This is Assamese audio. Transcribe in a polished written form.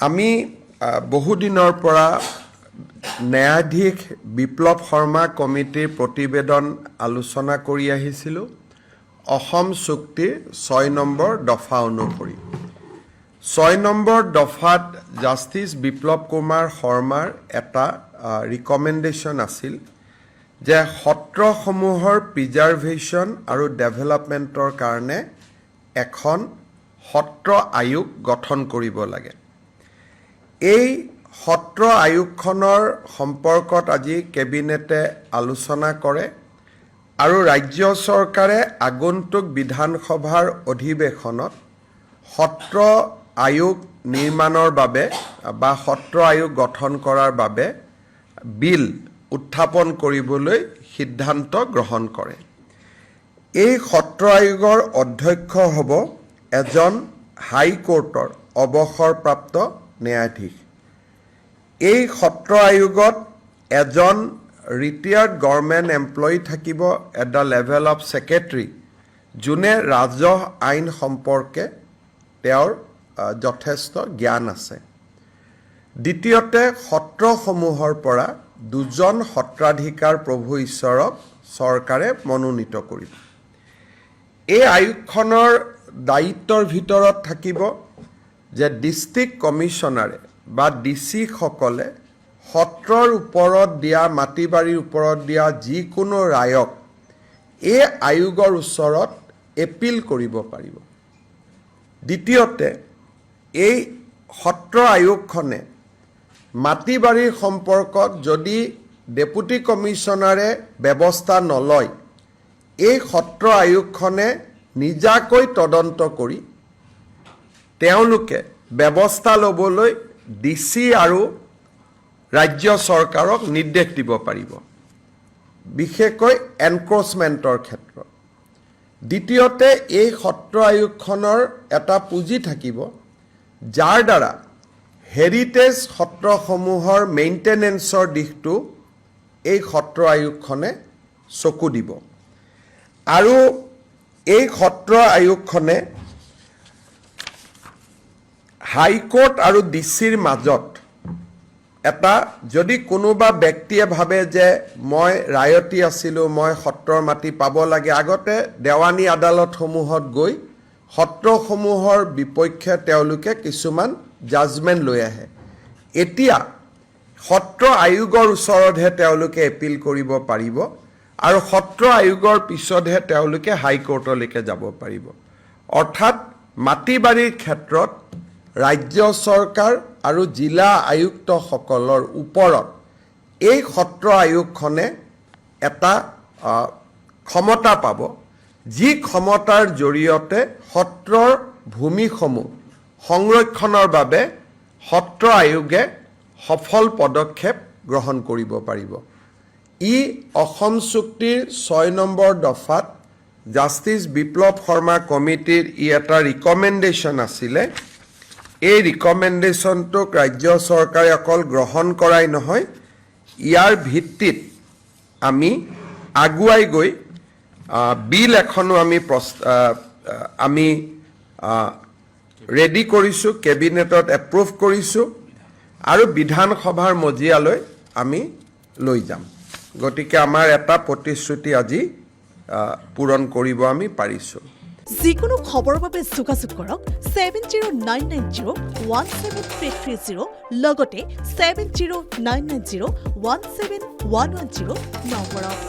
আমি বহুদিনৰ পৰা ন্যায়াধীশ বিপ্লৱ শৰ্মা কমিটিৰ প্ৰতিবেদন আলোচনা কৰি আহিছিলোঁ অসম চুক্তিৰ 6 নম্বৰ দফা অনুসৰি 6 নম্বৰ দফাত জাষ্টিছ বিপ্লৱ কুমাৰ শৰ্মাৰ এটা ৰিকমেণ্ডেশ্যন আছিল যে সত্ৰসমূহৰ প্ৰিজাৰ্ভেশ্যন আৰু ডেভেলপমেণ্টৰ কাৰণে এখন সত্ৰ আয়োগ গঠন কৰিব লাগে। এই সত্ৰ আয়োগখনৰ সম্পৰ্কত আজি কেবিনেটে আলোচনা কৰে আৰু ৰাজ্য চৰকাৰে আগন্তুক বিধানসভাৰ অধিৱেশনত সত্ৰ আয়োগ নিৰ্মাণৰ বাবে বা সত্ৰ আয়োগ গঠন কৰাৰ বাবে বিল উত্থাপন কৰিবলৈ সিদ্ধান্ত গ্ৰহণ কৰে। এই সত্ৰ আয়োগৰ অধ্যক্ষ হ'ব এজন হাইকোৰ্টৰ অৱসৰপ্ৰাপ্ত ন্যায়াধীশ। এই সত্ৰ আয়োগত এজন ৰিটায়াৰ্ড গভৰ্ণমেণ্ট এমপ্লয়ী থাকিব at the level of secretary, যোনে ৰাজহ আইন সম্পৰ্কে তেওঁৰ যথেষ্ট জ্ঞান আছে। দ্বিতীয়তে সত্ৰসমূহৰ পৰা 2জন সত্ৰাধিকাৰ প্ৰভু ঈশ্বৰক চৰকাৰে মনোনীত কৰিব। এই আয়োগখনৰ দায়িত্বৰ ভিতৰত থাকিব যে ডিষ্ট্ৰিক্ট কমিশ্যনাৰে বা ডিচি সকলে সত্ৰৰ ওপৰত দিয়া মাটি বাৰীৰ ওপৰত দিয়া যিকোনো ৰায়ক এই আয়োগৰ ওচৰত এপিল কৰিব পাৰিব। দ্বিতীয়তে এই সত্ৰ আয়োগখনে মাটি বাৰীৰ সম্পৰ্কত যদি ডেপুটি কমিশ্যনাৰে ব্যৱস্থা নলয়, এই সত্ৰ আয়োগখনে নিজাকৈ তদন্ত কৰি তেওঁলোকে ব্যৱস্থা ল'বলৈ ডিচি আৰু ৰাজ্য চৰকাৰক নিৰ্দেশ দিব পাৰিব, বিশেষকৈ এনক্ৰ'চমেণ্টৰ ক্ষেত্ৰত। দ্বিতীয়তে এই সত্ৰ আয়োগখনৰ এটা পুঁজি থাকিব যাৰ দ্বাৰা হেৰিটেজ সত্ৰসমূহৰ মেইনটেনেন্সৰ দিশটো এই সত্ৰ আয়োগখনে চকু দিব। আৰু এই সত্ৰ আয়োগখনে হাইকোৰ্ট আৰু ডিচিৰ মাজত এটা যদি কোনোবা ব্যক্তিয়ে ভাবে যে মই ৰায়তী আছিলোঁ, মই সত্ৰৰ মাটি পাব লাগে, আগতে দেৱানী আদালতসমূহত গৈ সত্ৰসমূহৰ বিপক্ষে তেওঁলোকে কিছুমান জাজমেণ্ট লৈ আহে। এতিয়া সত্ৰ আয়োগৰ ওচৰতহে তেওঁলোকে এপিল কৰিব পাৰিব আৰু সত্ৰ আয়োগৰ পিছতহে তেওঁলোকে হাইকোৰ্টলৈকে যাব পাৰিব। অৰ্থাৎ মাটি বাৰীৰ ক্ষেত্ৰত ৰাজ্য চৰকাৰ আৰু জিলা আয়ুক্তসকলৰ ওপৰত এই সত্ৰ আয়োগখনে এটা ক্ষমতা পাব, যি ক্ষমতাৰ জৰিয়তে সত্ৰৰ ভূমিসমূহ সংৰক্ষণৰ বাবে সত্ৰ আয়োগে সফল পদক্ষেপ গ্ৰহণ কৰিব পাৰিব। ই অসম চুক্তিৰ 6 নম্বৰ দফাত জাষ্টিছ বিপ্লৱ শৰ্মা কমিটিৰ এটা ৰিকমেণ্ডেশ্যন আছিলে। এই ৰিকমেণ্ডেশ্যনটোক ৰাজ্য চৰকাৰে অকল গ্ৰহণ কৰাই নহয়, ইয়াৰ ভিত্তিত আমি আগুৱাই গৈ বিল এখনো আমি ৰেডি কৰিছোঁ, কেবিনেটত এপ্ৰুভ কৰিছোঁ আৰু বিধানসভাৰ মজিয়ালৈ আমি লৈ যাম। গতিকে আমাৰ এটা প্ৰতিশ্ৰুতি আজি পূৰণ কৰিব আমি পাৰিছোঁ। যিকোনো খবৰৰ বাবে যোগাযোগ কৰক 7099017330 লগতে 7099017110 নম্বৰত।